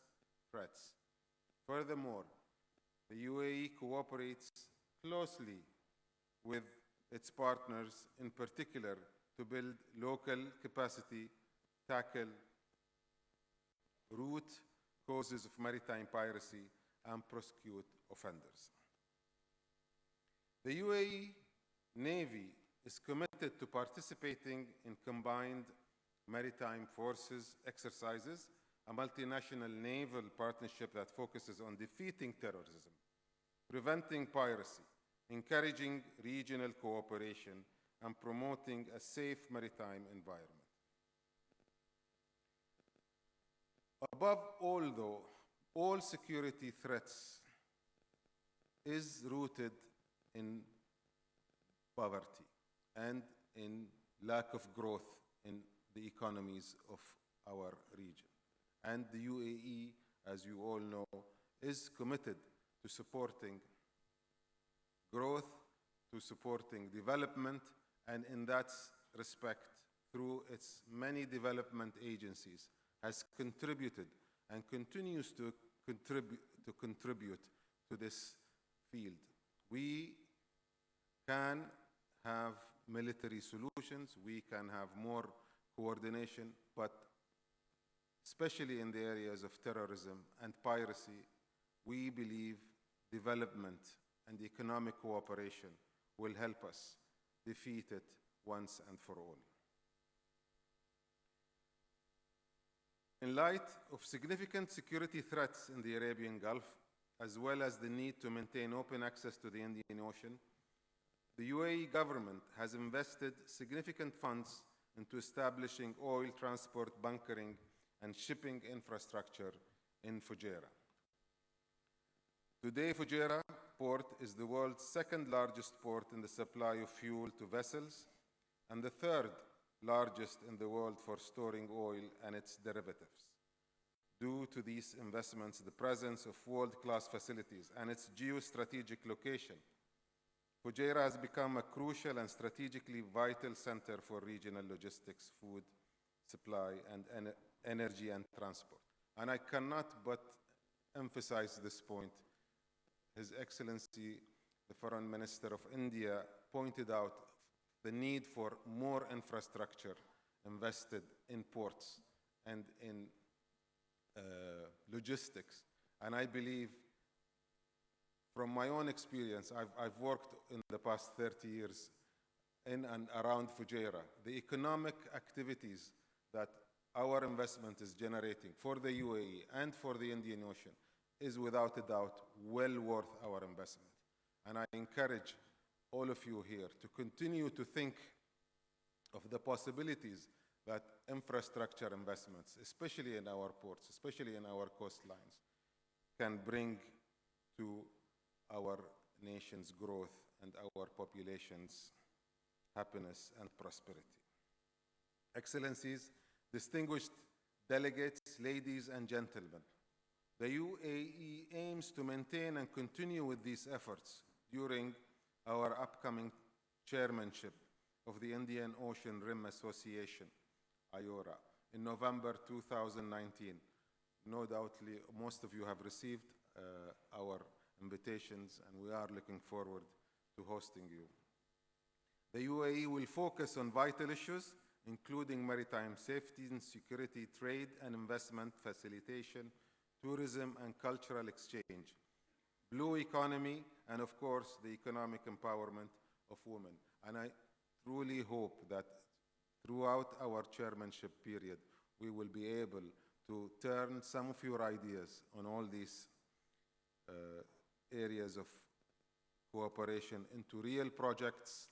threats. Furthermore, the UAE cooperates closely with its partners, in particular, to build local capacity, tackle root causes of maritime piracy, and prosecute offenders. The UAE Navy is committed to participating in combined maritime forces exercises, a multinational naval partnership that focuses on defeating terrorism, preventing piracy, encouraging regional cooperation, and promoting a safe maritime environment. Above all, though, all security threats is rooted in poverty and in lack of growth in the economies of our region. And the UAE, as you all know, is committed to supporting growth, to supporting development, and in that respect, through its many development agencies, has contributed and continues to contribute to this field. We can have military solutions, we can have more coordination, but especially in the areas of terrorism and piracy, we believe development and economic cooperation will help us defeat it once and for all. In light of significant security threats in the Arabian Gulf, as well as the need to maintain open access to the Indian Ocean, the UAE government has invested significant funds into establishing oil transport, bunkering, and shipping infrastructure in Fujairah. Today, Fujairah port is the world's second largest port in the supply of fuel to vessels, and the third largest in the world for storing oil and its derivatives. Due to these investments, the presence of world-class facilities, and its geostrategic location, Fujairah has become a crucial and strategically vital center for regional logistics, food supply, and energy and transport. And I cannot but emphasize this point. His Excellency, the Foreign Minister of India, pointed out the need for more infrastructure invested in ports and in logistics. And I believe, from my own experience, I've worked in the past 30 years in and around Fujairah. The economic activities that our investment is generating for the UAE and for the Indian Ocean is without a doubt well worth our investment. And I encourage all of you here to continue to think of the possibilities that infrastructure investments, especially in our ports, especially in our coastlines, can bring to our nation's growth and our population's happiness and prosperity. Excellencies, distinguished delegates, ladies and gentlemen, the UAE aims to maintain and continue with these efforts during our upcoming chairmanship of the Indian Ocean Rim Association, IORA, in November 2019. No doubtly, most of you have received our invitations, and we are looking forward to hosting you. The UAE will focus on vital issues, including maritime safety and security, trade and investment facilitation, tourism and cultural exchange, blue economy, and of course, the economic empowerment of women. And I truly hope that throughout our chairmanship period, we will be able to turn some of your ideas on all these areas of cooperation into real projects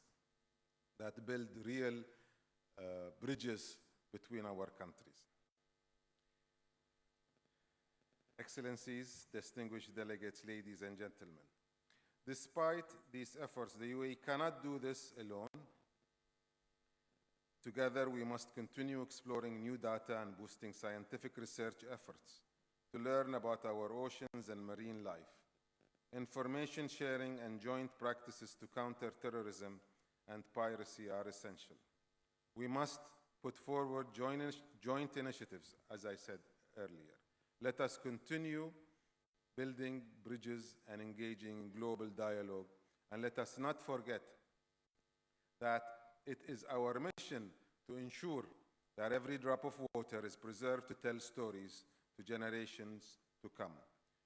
that build real bridges between our countries. Excellencies, distinguished delegates, ladies and gentlemen, despite these efforts, the UAE cannot do this alone. Together, we must continue exploring new data and boosting scientific research efforts to learn about our oceans and marine life. Information sharing and joint practices to counter terrorism and piracy are essential. We must put forward joint initiatives, as I said earlier. Let us continue building bridges and engaging in global dialogue, and let us not forget that it is our mission to ensure that every drop of water is preserved to tell stories to generations to come.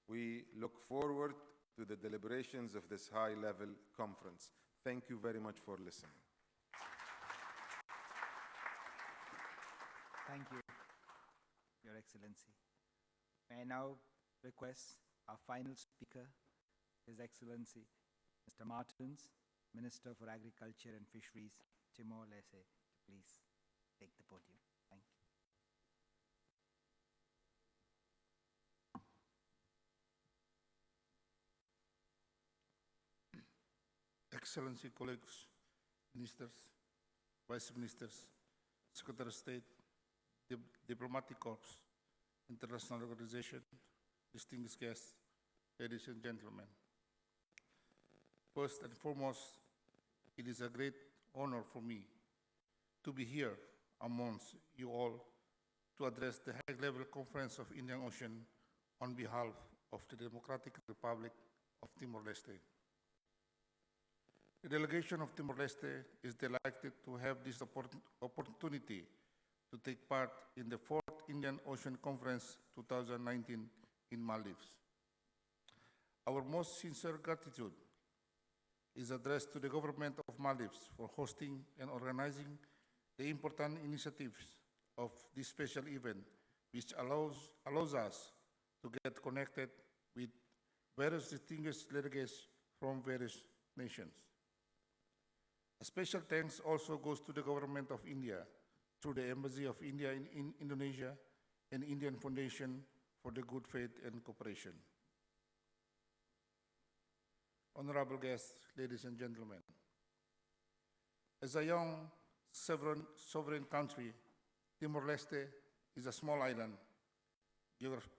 We look forward to the deliberations of this high-level conference. Thank you very much for listening. Thank you, Your Excellency. May I now request our final speaker, His Excellency, Mr. Martins, Minister for Agriculture and Fisheries, Timor-Leste, to please take the podium. Thank you. Excellency, colleagues, ministers, vice ministers, Secretary of State, diplomatic corps, international organization, distinguished guests, ladies and gentlemen. First and foremost, it is a great honor for me to be here amongst you all to address the high-level conference of Indian Ocean on behalf of the Democratic Republic of Timor-Leste. The delegation of Timor-Leste is delighted to have this opportunity to take part in the 4th Indian Ocean Conference 2019 in Maldives. Our most sincere gratitude is addressed to the government of Maldives for hosting and organizing the important initiatives of this special event, which allows us to get connected with various distinguished delegates from various nations. A special thanks also goes to the government of India through the Embassy of India in Indonesia and Indian Foundation for the Good Faith and Cooperation. Honorable guests, ladies and gentlemen, as a young sovereign country, Timor-Leste is a small island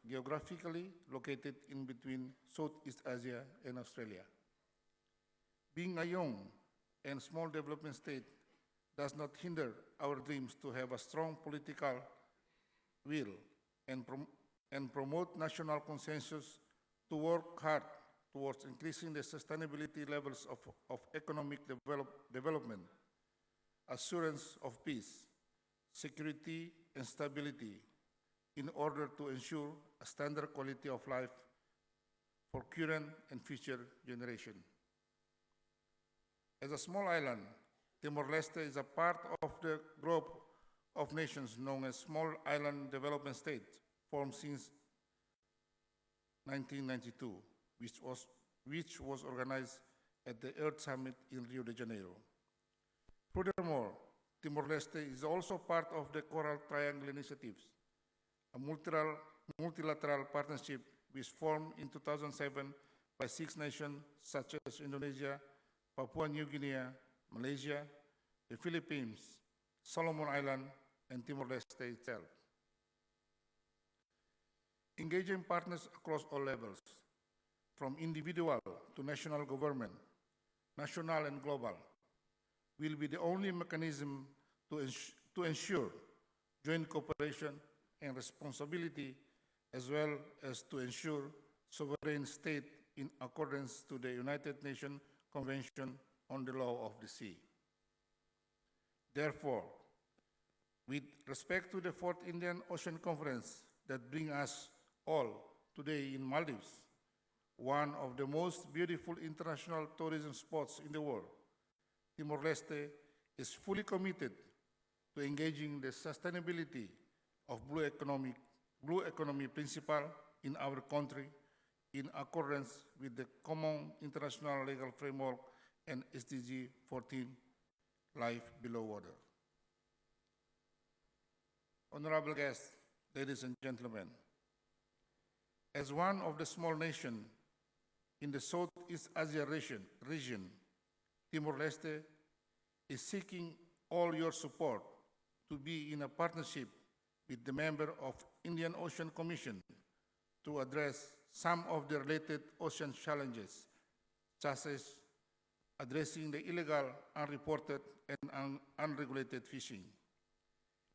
geographically located in between Southeast Asia and Australia. Being a young and small development state does not hinder our dreams to have a strong political will and promote national consensus to work hard towards increasing the sustainability levels of economic development, assurance of peace, security, and stability in order to ensure a standard quality of life for current and future generations. As a small island, Timor-Leste is a part of the group of nations known as Small Island Development States, formed since 1992, which was organized at the Earth Summit in Rio de Janeiro. Furthermore, Timor-Leste is also part of the Coral Triangle Initiatives, a multilateral partnership which formed in 2007 by 6 nations such as Indonesia, Papua New Guinea, Malaysia, the Philippines, Solomon Islands, and Timor-Leste itself. Engaging partners across all levels, from individual to national government, national and global, will be the only mechanism to ensure joint cooperation and responsibility, as well as to ensure sovereign state in accordance to the United Nations Convention on the Law of the Sea. Therefore, With respect to the Fourth Indian Ocean Conference that brings us all today in Maldives, one of the most beautiful international tourism spots in the world, Timor-Leste is fully committed to engaging the sustainability of blue economy principle in our country in accordance with the common international legal framework and SDG 14, Life Below Water. Honorable guests, ladies and gentlemen, as one of the small nations in the Southeast Asia region, Timor-Leste is seeking all your support to be in a partnership with the member of Indian Ocean Commission to address some of the related ocean challenges, such as addressing the illegal, unreported, and unregulated fishing,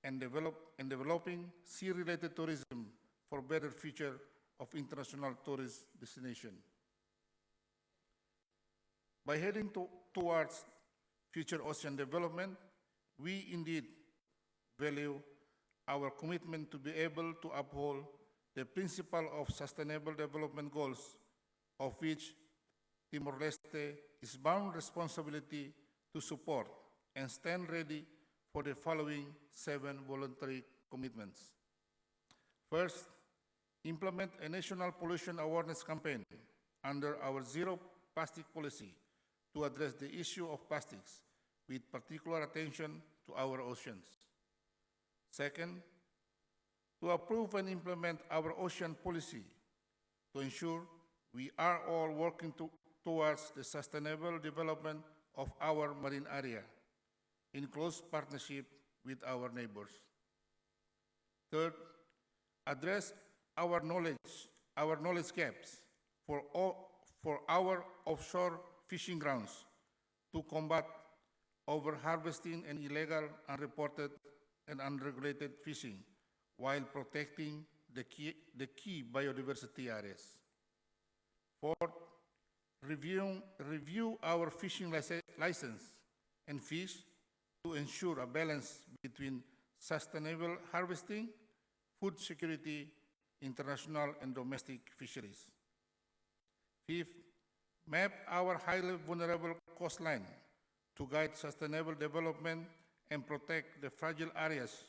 and developing sea-related tourism for better future of international tourist destination. By heading towards future ocean development, we indeed value our commitment to be able to uphold the principle of sustainable development goals, of which Timor-Leste is bound responsibility to support and stand ready for the following 7 voluntary commitments. First, implement a national pollution awareness campaign under our zero plastic policy to address the issue of plastics with particular attention to our oceans. Second, to approve and implement our ocean policy to ensure we are all working towards the sustainable development of our marine area in close partnership with our neighbors. Third, address our knowledge gaps for our offshore fishing grounds to combat over-harvesting and illegal, unreported, and unregulated fishing while protecting the key biodiversity areas. Fourth, review our fishing license and fish to ensure a balance between sustainable harvesting, food security, international and domestic fisheries. Fifth, map our highly vulnerable coastline to guide sustainable development and protect the fragile areas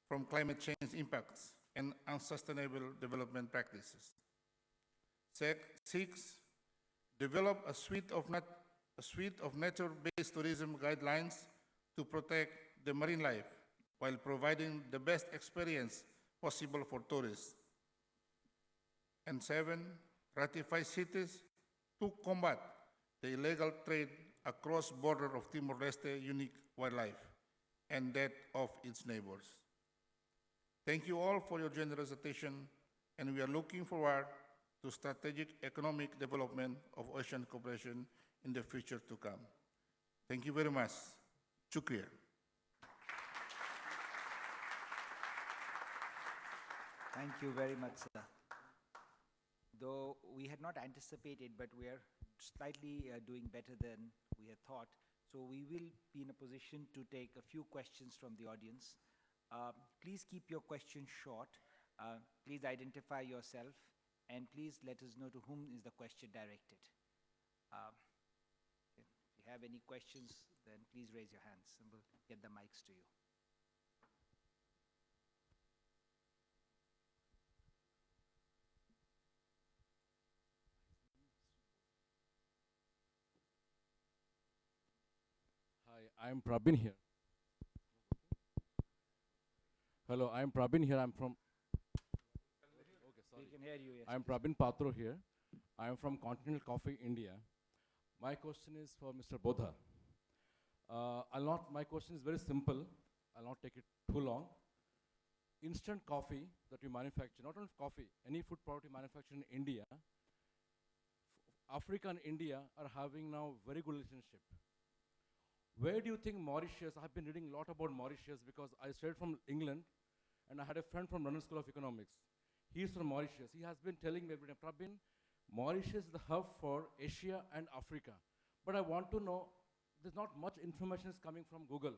from climate change impacts and unsustainable development practices. Six, develop a suite of nature-based tourism guidelines to protect the marine life while providing the best experience possible for tourists. And 7, ratify cities to combat the illegal trade across border of Timor-Leste unique wildlife and that of its neighbors. Thank you all for your generous attention, and we are looking forward to strategic economic development of ocean cooperation in the future to come. Thank you very much. Shukriya. Thank you very much, sir. Though we had not anticipated, but we are slightly doing better than we had thought. So we will be in a position to take a few questions from the audience. Please keep your questions short. Please identify yourself, and please let us know to whom is the question directed. If you have any questions, then please raise your hands, and we'll get the mics to you. Hi, I'm Prabin here. Hello, I'm Prabin here. I'm from. Okay, sorry. We can hear you. Yes, I'm please. Prabin Patro here. I'm from Continental Coffee, India. My question is for Mr. Bodha. My question is very simple. I'll not take it too long. Instant coffee that you manufacture, not only coffee, any food product you manufacture in India, Africa and India are having now very good relationship. Where do you think Mauritius, I've been reading a lot about Mauritius because I studied from England and I had a friend from London School of Economics. He's from Mauritius. He has been telling me every day, Prabin, Mauritius is the hub for Asia and Africa. But I want to know, there's not much information is coming from Google.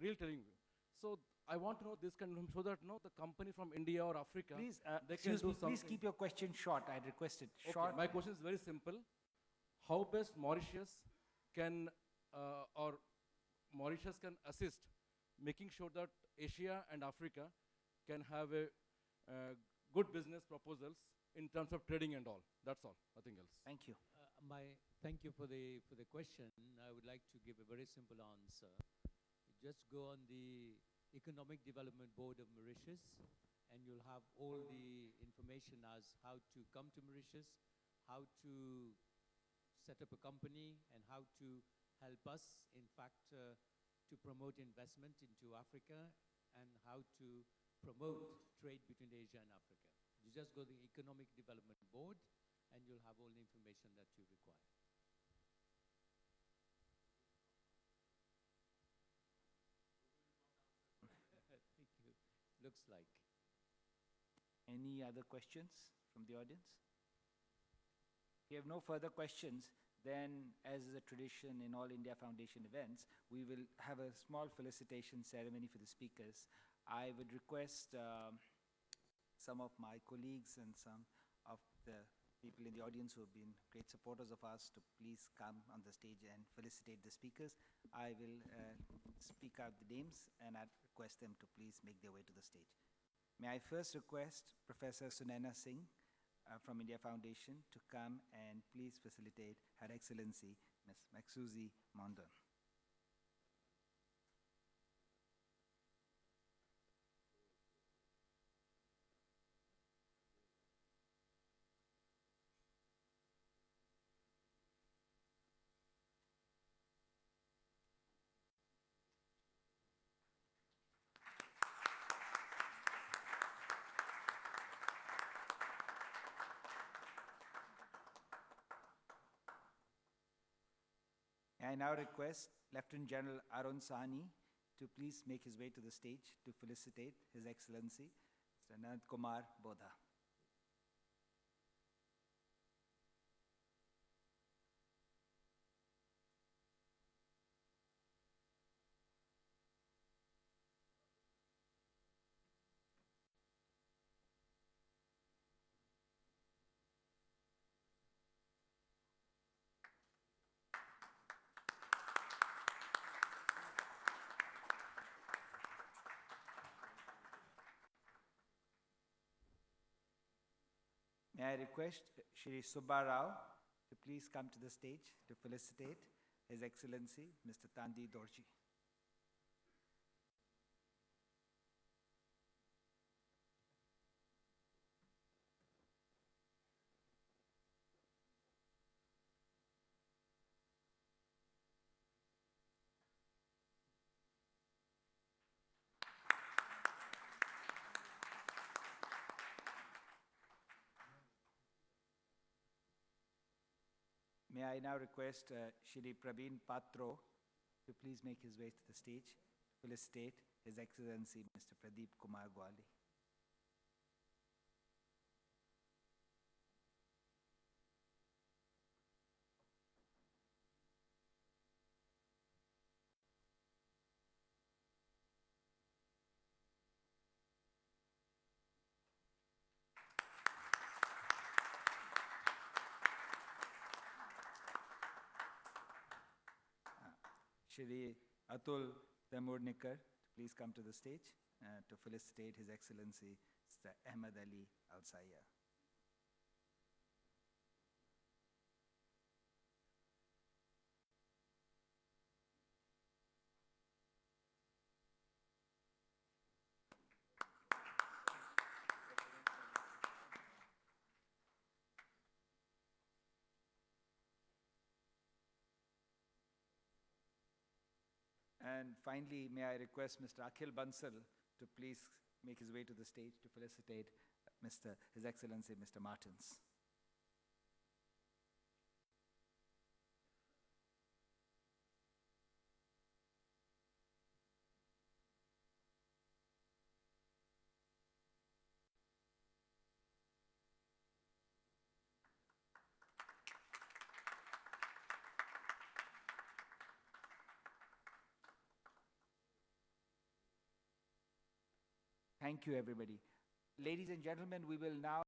Real telling you. So I want to know this can so that no the company from India or Africa Please, they can excuse do me, something. please keep your question short. I'd request it Okay, short. my question is very simple. How best Mauritius can or Mauritius can assist making sure that Asia and Africa can have a good business proposals in terms of trading and all. That's all, nothing else. Thank you. Thank you for the question. I would like to give a very simple answer. You just go on the Economic Development Board of Mauritius, and you'll have all the information as how to come to Mauritius, how to set up a company, and how to help us, in fact, to promote investment into Africa, and how to promote trade between Asia and Africa. You just go to the Economic Development Board, and you'll have all the information that you require. Thank you. Looks like. Any other questions from the audience? If you have no further questions, then, as is a tradition in all India Foundation events, we will have a small felicitation ceremony for the speakers. I would request some of my colleagues and some of the people in the audience who have been great supporters of us to please come on the stage and felicitate the speakers. I will speak out the names, and I'd request them to please make their way to the stage. May I first request Professor Sunaina Singh from India Foundation to come and please facilitate Her Excellency Ms. Macsuzy Mondon. I now request Lieutenant General Arun Sahni to please make his way to the stage to felicitate His Excellency Mr. Nandcoomar Bodha. May I request Shri Subba Rao to please come to the stage to felicitate His Excellency Mr. Tandi Dorji. May I now request Shri Praveen Patro to please make his way to the stage to felicitate His Excellency Mr. Pradeep Kumar Gyawali. Shri Atul Tamurnikar to please come to the stage to felicitate His Excellency Mr. Ahmad Ali Al-Sayegh. And finally, may I request Mr. Akhil Bansal to please make his way to the stage to felicitate His Excellency Mr. Martins. Thank you, everybody. Ladies and gentlemen, we will now